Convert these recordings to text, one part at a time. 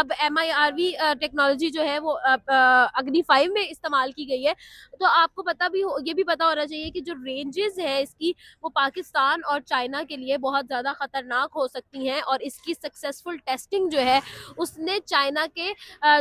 अब MIRV technology जो है वो अग्नि 5 में इस्तेमाल की गई है। तो आपको ये भी पता होना चाहिए कि जो रेंजेस है इसकी वो पाकिस्तान और चाइना के लिए बहुत ज़्यादा ख़तरनाक हो सकती हैं, और इसकी सक्सेसफुल टेस्टिंग जो है उसने चाइना के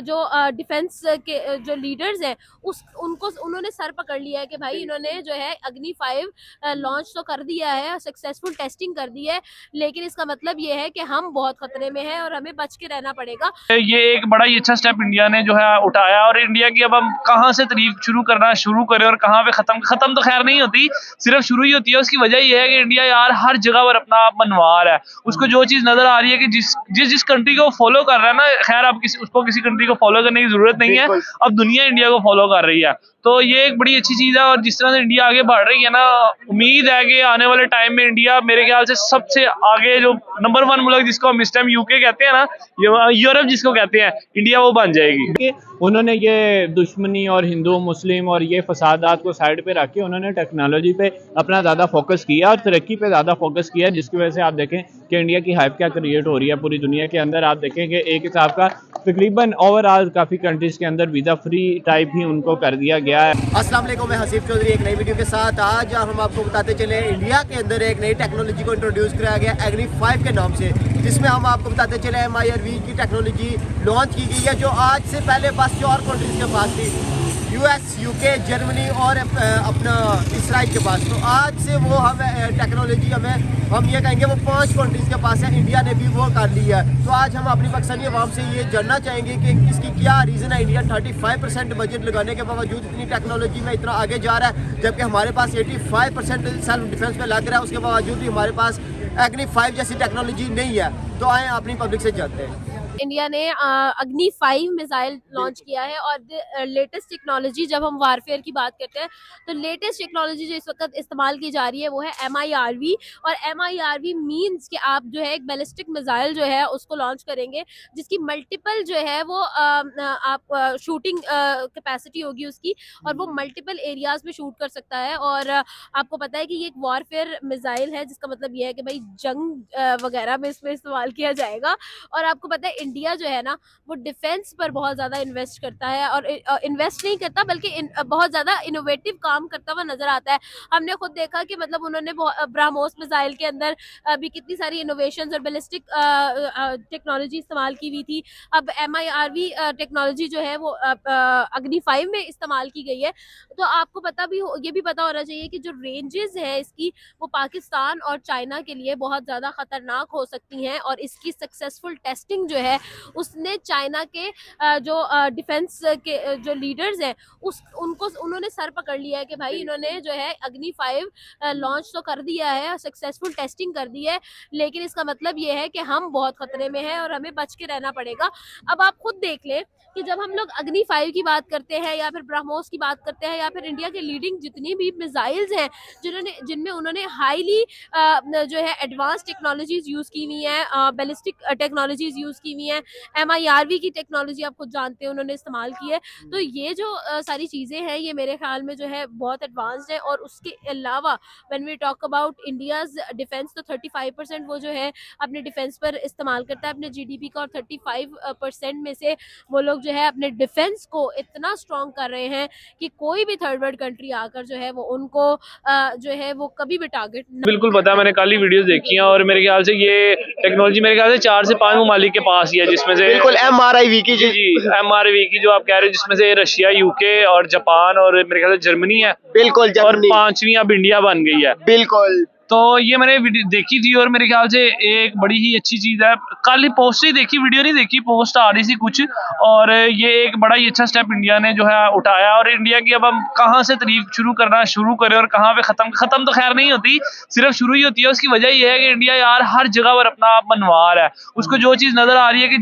जो डिफेंस के जो लीडर्स हैं उन्होंने सर पकड़ लिया है कि भाई इन्होंने जो है अग्नि 5 लॉन्च तो कर दिया है, सक्सेसफुल टेस्टिंग कर दी है, लेकिन इसका मतलब ये है कि हम बहुत खतरे में हैं और हमें बच के रहना पड़ेगा। ये एक बड़ा ही अच्छा स्टेप इंडिया ने जो है उठाया, और इंडिया की अब हम कहाँ से तारीफ शुरू करें और कहाँ पे खत्म तो खैर नहीं होती, सिर्फ शुरू ही होती है। उसकी वजह ये है कि इंडिया यार हर जगह पर अपना बनवा रहा है। उसको जो चीज नजर आ रही है कि जिस कंट्री को फॉलो कर रहा है ना, खैर अब उसको किसी कंट्री को फॉलो करने की जरूरत नहीं है, अब दुनिया इंडिया को फॉलो कर रही है। तो ये एक बड़ी अच्छी चीज है, और जिस तरह से इंडिया आगे बढ़ रही है ना, उम्मीद है कि आने वाले टाइम में इंडिया मेरे ख्याल से सबसे आगे, जो नंबर 1 मुल्क जिसको हम इस टाइम यूके कहते हैं ना, यूरोप जिसको कहते हैं, इंडिया वो बन जाएगी। उन्होंने ये दुश्मनी और हिंदू मुस्लिम और ये फसादात को साइड पे रख के उन्होंने टेक्नोलॉजी पे अपना ज़्यादा फोकस किया और तरक्की पे ज़्यादा फोकस किया, जिसकी वजह से आप देखें कि इंडिया की हाइप क्या क्रिएट हो रही है पूरी दुनिया के अंदर। आप देखें कि एक हिसाब का तकरीबन ओवरऑल काफ़ी कंट्रीज़ के अंदर वीज़ा फ्री टाइप ही उनको कर दिया गया है। अस्सलाम वालेकुम, मैं हसीब चौधरी एक नई वीडियो के साथ। आज हम आपको बताते चले इंडिया के अंदर एक नई टेक्नोलॉजी को इंट्रोड्यूस कराया गया अग्नि 5 के नाम से, जिसमें हम आपको बताते चले MIRV की टेक्नोलॉजी लॉन्च की गई है, जो आज से पहले बस 4 कंट्रीज के पास थी, US, UK, जर्मनी और अपना इसराइल के पास। तो आज से वो टेक्नोलॉजी हम ये कहेंगे वो 5 कंट्रीज के पास है, इंडिया ने भी वो कर ली है। तो आज हम अपनी पाकिस्तानी अवाम से ये जानना चाहेंगे कि इसकी क्या रीज़न है। इंडिया 35% बजट लगाने के बावजूद इतनी टेक्नोलॉजी में इतना आगे जा रहा है, जबकि हमारे पास 85% सेल्फ डिफेंस में लग रहा है, उसके बावजूद भी हमारे पास अग्नि 5 जैसी टेक्नोलॉजी नहीं है। तो आए अपनी पब्लिक से जानते हैं। इंडिया ने अग्नि 5 मिसाइल लॉन्च किया है, और लेटेस्ट टेक्नोलॉजी, जब हम वारफेयर की बात करते हैं तो लेटेस्ट टेक्नोलॉजी जो इस वक्त इस्तेमाल की जा रही है वो है MIRV। और MIRV मींस कि आप जो है एक बैलिस्टिक मिसाइल जो है उसको लॉन्च करेंगे, जिसकी मल्टीपल जो है वो आप शूटिंग कैपेसिटी होगी उसकी, और वो मल्टीपल एरियाज में शूट कर सकता है। और आपको पता है कि ये एक वॉरफेयर मिसाइल है, जिसका मतलब ये है कि भाई जंग वगैरह में इसमें इस्तेमाल किया जाएगा। और आपको पता है इंडिया जो है ना वो डिफेंस पर बहुत ज़्यादा इन्वेस्ट करता है, और इन्वेस्ट नहीं करता बल्कि बहुत ज़्यादा इनोवेटिव काम करता हुआ नज़र आता है। हमने खुद देखा कि मतलब उन्होंने ब्रह्मोस मिसाइल के अंदर भी कितनी सारी इनोवेशंस और बैलिस्टिक टेक्नोलॉजी इस्तेमाल की हुई थी। अब MIRV टेक्नोलॉजी जो है वो अग्नि 5 में इस्तेमाल की गई है। तो आपको ये भी पता होना चाहिए कि जो रेंजेस है इसकी वो पाकिस्तान और चाइना के लिए बहुत ज़्यादा ख़तरनाक हो सकती हैं, और इसकी सक्सेसफुल टेस्टिंग जो है उसने चाइना के जो डिफेंस के जो लीडर्स हैं उन्होंने सर पकड़ लिया है कि भाई इन्होंने जो है अग्नि 5 लॉन्च तो कर दिया है, सक्सेसफुल टेस्टिंग कर दी है, लेकिन इसका मतलब ये है कि हम बहुत खतरे में हैं और हमें बच के रहना पड़ेगा। अब आप खुद देख लें कि जब हम लोग अग्नि 5 की बात करते हैं या फिर ब्रह्मोस की बात करते हैं या फिर इंडिया के लीडिंग जितनी भी मिसाइल्स हैं जिनमें उन्होंने हाईली जो है एडवांस टेक्नोलॉजीज यूज़ की हुई हैं, बैलिस्टिक टेक्नोलॉजीज यूज़ की हुई हैं, MIRV की टेक्नोलॉजी आप खुद जानते हैं उन्होंने इस्तेमाल की है। तो ये जो सारी चीज़ें हैं ये मेरे ख्याल में जो है बहुत एडवांस्ड है। और उसके अलावा when we talk about India's defence, तो 35% वो जो है अपने डिफेंस पर इस्तेमाल करता है अपने GDP का, और 35% में से वो लोग जो है अपने डिफेंस को इतना स्ट्रॉन्ग कर रहे हैं कि कोई भी थर्ड वर्ल्ड कंट्री आकर जो है वो उनको जो है वो कभी भी टारगेट बिल्कुल पता है, मैंने कल ही वीडियोस देखी हैं, और मेरे ख्याल से ये टेक्नोलॉजी मेरे ख्याल से 4 से 5 ममालिक के पास ही है, जिसमें से बिल्कुल MRIV की जी MRV की जो आप कह रहे हैं, जिसमें से रशिया, UK और जापान और मेरे ख्याल से जर्मनी है, बिल्कुल, और 5वीं अब इंडिया बन गई है। बिल्कुल। तो ये मैंने देखी थी, और मेरे ख्याल से एक बड़ी ही अच्छी चीज़ है। कल ही पोस्ट ही देखी, वीडियो नहीं देखी, पोस्ट आ रही थी कुछ, और ये एक बड़ा ही अच्छा स्टेप इंडिया ने जो है उठाया, और इंडिया की अब हम कहाँ से तारीफ शुरू करें और कहाँ पे खत्म तो खैर नहीं होती, सिर्फ शुरू ही होती है। उसकी वजह ये है कि इंडिया यार हर जगह पर अपना बनवा रहा है। उसको जो चीज़ नज़र आ रही है कि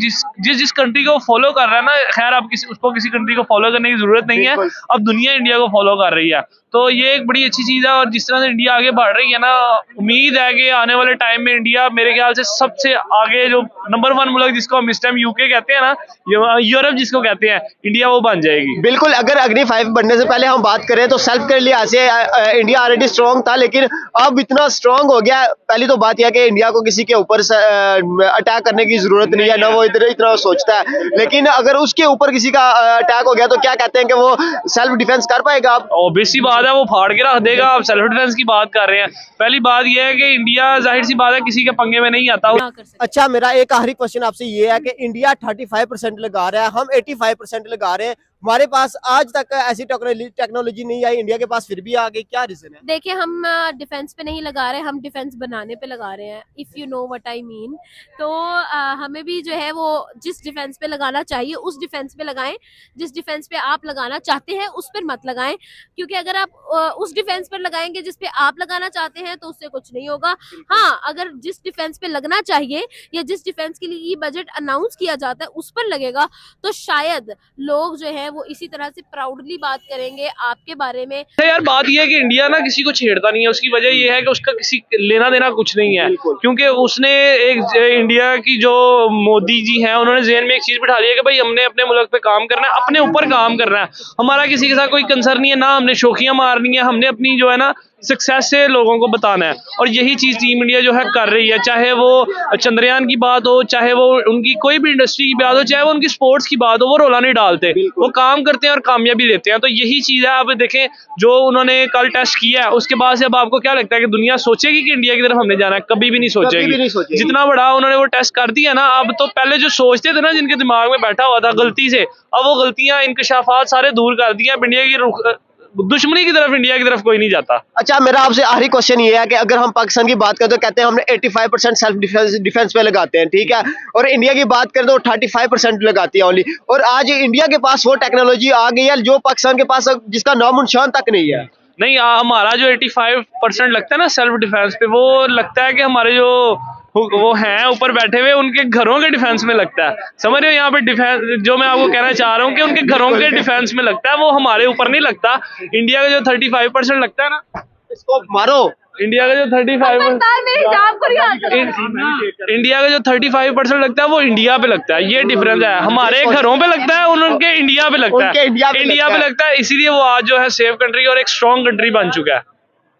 जिस कंट्री को फॉलो कर रहा है ना, खैर अब उसको किसी कंट्री को फॉलो करने की जरूरत नहीं है, अब दुनिया इंडिया को फॉलो कर रही है। तो तो ये एक बड़ी अच्छी चीज़ है। और जिस तरह से इंडिया आगे बढ़ रही है ना, उम्मीद है कि आने वाले टाइम में इंडिया मेरे ख्याल से सबसे आगे जो नंबर 1 मुल्क जिसको हम इस टाइम यूके कहते हैं ना, यूरोप जिसको कहते हैं, इंडिया वो बन जाएगी। बिल्कुल, अगर अग्नि 5 बनने से पहले हम बात करें तो सेल्फ के लिहाज से इंडिया ऑलरेडी स्ट्रॉन्ग था, लेकिन अब इतना स्ट्रॉन्ग हो गया। पहली तो बात यह है कि इंडिया को किसी के ऊपर अटैक करने की जरूरत नहीं है, ना वो इतना सोचता है। लेकिन अगर उसके ऊपर किसी का अटैक हो गया तो क्या कहते हैं कि वो सेल्फ डिफेंस कर पाएगा? आप ऑब्वियस सी बात है, वो फाड़ के रख देगा। आप सेल्फ डिफेंस की बात कर रहे हैं। पहली बात यह है कि इंडिया जाहिर सी बात है किसी के पंगे में नहीं आता। क्या कर सकते हैं। अच्छा, मेरा एक आखिरी क्वेश्चन आपसे ये है कि इंडिया 35% लगा रहा है, हम 85% लगा रहे हैं। हमारे पास आज तक ऐसी टेक्नोलॉजी नहीं आई, इंडिया के पास फिर भी आ गई। क्या रीजन है? देखिए, हम डिफेंस पे नहीं लगा रहे, हम डिफेंस बनाने पे लगा रहे हैं, if you know what I mean. तो हमें भी जो है वो जिस डिफेंस पे लगाना चाहिए उस डिफेंस पे लगाएं। जिस डिफेंस पे आप लगाना चाहते हैं उस पर मत लगाएं, क्योंकि अगर आप उस डिफेंस पर लगाएंगे जिस पे आप लगाना चाहते हैं तो उससे कुछ नहीं होगा। हाँ, अगर जिस डिफेंस पे लगना चाहिए या जिस डिफेंस के लिए ये बजट अनाउंस किया जाता है उस पर लगेगा तो शायद लोग जो है वो इसी तरह से प्राउडली बात करेंगे आपके बारे में। यार बात यह है कि इंडिया ना किसी को छेड़ता नहीं है। उसकी वजह यह है कि उसका किसी लेना देना कुछ नहीं है, क्योंकि उसने एक इंडिया की जो मोदी जी हैं उन्होंने ज़हन में एक चीज बिठा लिया कि भाई हमने अपने मुल्क पे काम करना है, अपने ऊपर काम करना है। हमारा किसी के साथ कोई कंसर्न नहीं है, ना हमने शोखियां मारनी है, हमने अपनी जो है ना सक्सेस से लोगों को बताना है। और यही चीज टीम इंडिया जो है कर रही है, चाहे वो चंद्रयान की बात हो, चाहे वो उनकी कोई भी इंडस्ट्री की बात हो, चाहे वो उनकी स्पोर्ट्स की बात हो, वो रोला नहीं डालते, वो काम करते हैं और कामयाबी देते हैं। तो यही चीज है। आप देखें जो उन्होंने कल टेस्ट किया है उसके बाद से अब आपको क्या लगता है कि दुनिया सोचेगी कि इंडिया की तरफ हमने जाना है? कभी भी नहीं सोचेगी। जितना बड़ा उन्होंने वो टेस्ट कर दिया ना, अब तो पहले जो सोचते थे ना, जिनके दिमाग में बैठा हुआ था गलती से, अब वो गलतियां इंकशाफात सारे दूर कर दिया। इंडिया की दुश्मनी की तरफ, इंडिया की तरफ कोई नहीं जाता। अच्छा, मेरा आपसे आखिरी क्वेश्चन ये है कि अगर हम पाकिस्तान की बात करें तो कहते हैं हमने 85% सेल्फ डिफेंस पे लगाते हैं, ठीक है, और इंडिया की बात करें तो 35% लगाती है ओनली। और आज इंडिया के पास वो टेक्नोलॉजी आ गई है जो पाकिस्तान के पास जिसका नामो निशान तक नहीं है। नहीं, हमारा जो 85% लगता है ना सेल्फ डिफेंस पे, वो लगता है कि हमारे जो वो हैं ऊपर बैठे हुए उनके घरों के डिफेंस में लगता है। समझ रहे हो? यहाँ पे डिफेंस जो मैं आपको कहना चाह रहा हूँ कि उनके घरों के डिफेंस में लगता है, वो हमारे ऊपर नहीं लगता। इंडिया का जो 35% लगता है ना, इसको मारो। इंडिया का जो 35% इंडिया का जो 35% लगता है वो इंडिया पे लगता है। ये डिफरेंस है। हमारे घरों पे लगता है, उनके इंडिया पे लगता है, इंडिया पे लगता है। इसीलिए वो आज जो है सेफ कंट्री और एक स्ट्रॉन्ग कंट्री बन चुका है।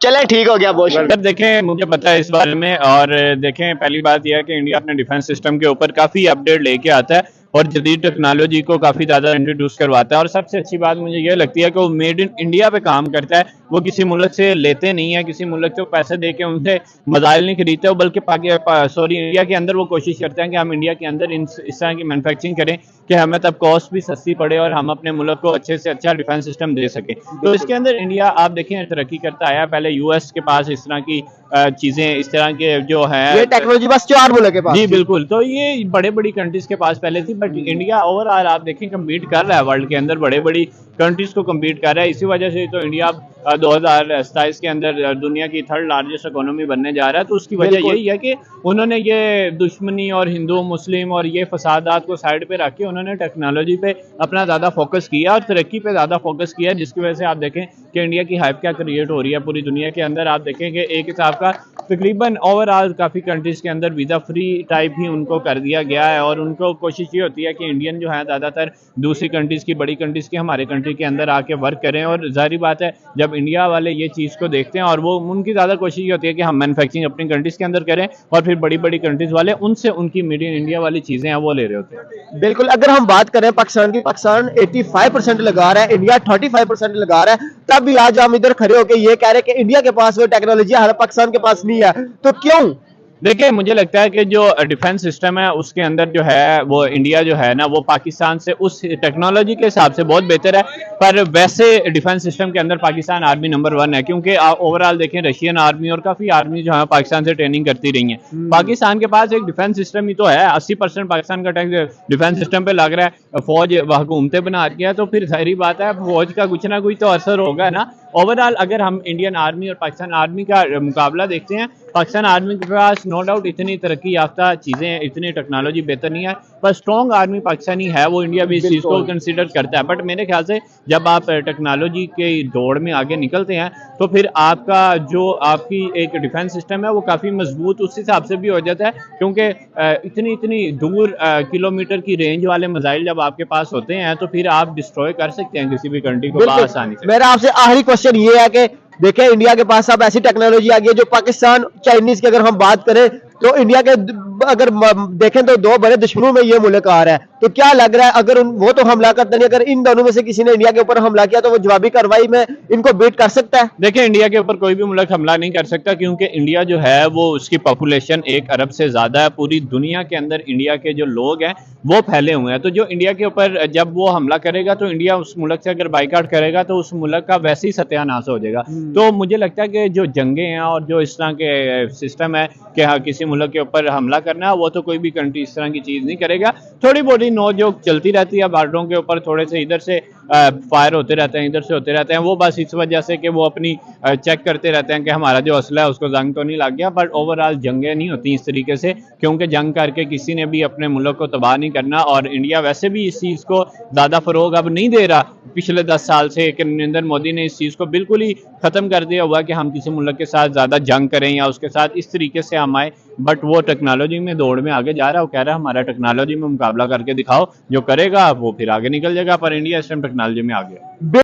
चले, ठीक हो गया बहुत। सर देखें, मुझे पता है इस बारे में। और देखें, पहली बात यह है कि इंडिया अपने डिफेंस सिस्टम के ऊपर काफ़ी अपडेट लेके आता है और जदीद टेक्नोलॉजी को काफ़ी ज़्यादा इंट्रोड्यूस करवाता है। और सबसे अच्छी बात मुझे ये लगती है कि वो मेड इन इंडिया पे काम करता है। वो किसी मुल्क से लेते नहीं है, किसी मुल्क को पैसे दे के उनसे मज़ाइल नहीं खरीदते, बल्कि इंडिया के अंदर वो कोशिश करते हैं कि हम इंडिया के अंदर इस तरह की मैन्युफैक्चरिंग करें कि हमें तब कॉस्ट भी सस्ती पड़े और हम अपने मुल्क को अच्छे से अच्छा डिफेंस सिस्टम दे सकें। तो इसके अंदर इंडिया आप देखें तरक्की करता आया। पहले यूएस के पास इस तरह की चीज़ें, इस तरह के जो है टेक्नोलॉजी बस 4 मुल्क के पास। जी बिल्कुल। तो ये बड़े बड़ी कंट्रीज के पास पहले थी, बट इंडिया ओवरऑल आप देखें कम्पीट कर रहा है वर्ल्ड के अंदर, बड़े बड़ी कंट्रीज को कम्पीट कर रहा है। इसी वजह से तो इंडिया 2027 के अंदर दुनिया की 3rd लार्जेस्ट इकोनॉमी बनने जा रहा है। तो उसकी वजह यही है कि उन्होंने ये दुश्मनी और हिंदू मुस्लिम और ये फसादात को साइड पे रख के उन्होंने टेक्नोलॉजी पे अपना ज़्यादा फोकस किया और तरक्की पे ज़्यादा फोकस किया, जिसकी वजह से आप देखें कि इंडिया की हाइप क्या क्रिएट हो रही है पूरी दुनिया के अंदर। आप देखें कि एक हिसाब का तकरीबन ओवरऑल काफ़ी कंट्रीज़ के अंदर वीज़ा फ्री टाइप ही उनको कर दिया गया है। और उनको कोशिश ये होती है कि इंडियन जो है ज़्यादातर दूसरी कंट्रीज़ की, बड़ी कंट्रीज़ की हमारे कंट्री के अंदर आके वर्क करें। और जाहिर बात है जब इंडिया वाले ये चीज़ को देखते हैं और वो उनकी ज़्यादा कोशिश ये होती है कि हम मैन्युफैक्चरिंग अपनी कंट्रीज़ के अंदर करें और फिर बड़ी बड़ी कंट्रीज़ वाले उनसे उनकी मेड इन इंडिया वाली चीज़ें हैं वो ले रहे होते हैं। बिल्कुल, अगर हम बात करें पाकिस्तान की, पाकिस्तान 85% लगा रहा है, इंडिया 35% लगा रहा है। तब भी आज हम इधर खड़े होकर ये कह रहे हैं कि इंडिया के पास वो टेक्नोलॉजी है, पाकिस्तान के पास नहीं है। तो क्यों? देखिए, मुझे लगता है कि जो डिफेंस सिस्टम है उसके अंदर जो है वो इंडिया जो है ना वो पाकिस्तान से उस टेक्नोलॉजी के हिसाब से बहुत बेहतर है। पर वैसे डिफेंस सिस्टम के अंदर पाकिस्तान आर्मी नंबर 1 है, क्योंकि ओवरऑल देखें रशियन आर्मी और काफ़ी आर्मी जो है पाकिस्तान से ट्रेनिंग करती रही है। पाकिस्तान के पास एक डिफेंस सिस्टम ही तो है। 80% पाकिस्तान का टैक्स डिफेंस सिस्टम पे लग रहा है। फौज हुकूमतें बना रही है, तो फिर सारी बात है फौज का कुछ ना कुछ तो असर होगा ना। ओवरऑल अगर हम इंडियन आर्मी और पाकिस्तान आर्मी का मुकाबला देखते हैं, पाकिस्तान आर्मी के पास नो डाउट इतनी तरक्की याफ्ता चीज़ें, इतनी टेक्नोलॉजी बेहतर नहीं है, पर स्ट्रॉन्ग आर्मी पाकिस्तानी है, वो इंडिया भी इस चीज़ को कंसिडर करता है। बट मेरे ख्याल से जब आप टेक्नोलॉजी के दौड़ में आगे निकलते हैं तो फिर आपका जो आपकी एक डिफेंस सिस्टम है वो काफ़ी मजबूत उस हिसाब से भी हो जाता है, क्योंकि इतनी इतनी दूर किलोमीटर की रेंज वाले मिसाइल जब आपके पास होते हैं तो फिर आप डिस्ट्रॉय कर सकते हैं किसी भी कंट्री को बिल्कुल। आसानी से। मेरा आपसे आखिरी क्वेश्चन ये है कि देखें, इंडिया के पास अब ऐसी टेक्नोलॉजी आ गई है जो पाकिस्तान चाइनीज की अगर हम बात करें तो इंडिया के अगर देखें तो दो बड़े दुश्मनों में ये मुल्क आ रहा है। तो क्या लग रहा है अगर वो तो हमला करते नहीं, अगर इन दोनों में से किसी ने इंडिया के ऊपर हमला किया तो वो जवाबी कार्रवाई में इनको बीट कर सकता है? देखिए, इंडिया के ऊपर कोई भी मुल्क हमला नहीं कर सकता, क्योंकि इंडिया जो है वो उसकी पॉपुलेशन 1 अरब से ज़्यादा है। पूरी दुनिया के अंदर इंडिया के जो लोग हैं वो फैले हुए हैं। तो जो इंडिया के ऊपर जब वो हमला करेगा तो इंडिया उस मुल्क से अगर बाइकाट करेगा तो उस मुल्क का वैसे ही सत्यानाश हो जाएगा। तो मुझे लगता है कि जो जंगे हैं और जो इस तरह के सिस्टम है कि हाँ किसी मुल्क के ऊपर हमला करना है, वो तो कोई भी कंट्री इस तरह की चीज़ नहीं करेगा। थोड़ी बहुत नोक-झोंक चलती रहती है बॉर्डरों के ऊपर, थोड़े से इधर से फायर होते रहते हैं, इधर से होते रहते हैं, वो बस इस वजह से कि वो अपनी चेक करते रहते हैं कि हमारा जो असला है उसको जंग तो नहीं लग गया। बट ओवरऑल जंगें नहीं होती इस तरीके से, क्योंकि जंग करके किसी ने भी अपने मुल्क को तबाह नहीं करना। और इंडिया वैसे भी इस चीज़ को ज़्यादा फ़रोग अब नहीं दे रहा पिछले 10 साल से, कि नरेंद्र मोदी ने इस चीज़ को बिल्कुल ही ख़त्म कर दिया हुआ कि हम किसी मुल्क के साथ ज़्यादा जंग करें या उसके साथ इस तरीके से हम आए। बट वो टेक्नोलॉजी में दौड़ में आगे जा रहा है, वो कह रहा है हमारा टेक्नोलॉजी में मुकाबला करके दिखाओ, जो करेगा वो फिर आगे निकल जाएगा। पर इंडिया इस टाइम टेक्नोलॉजी में आ गया।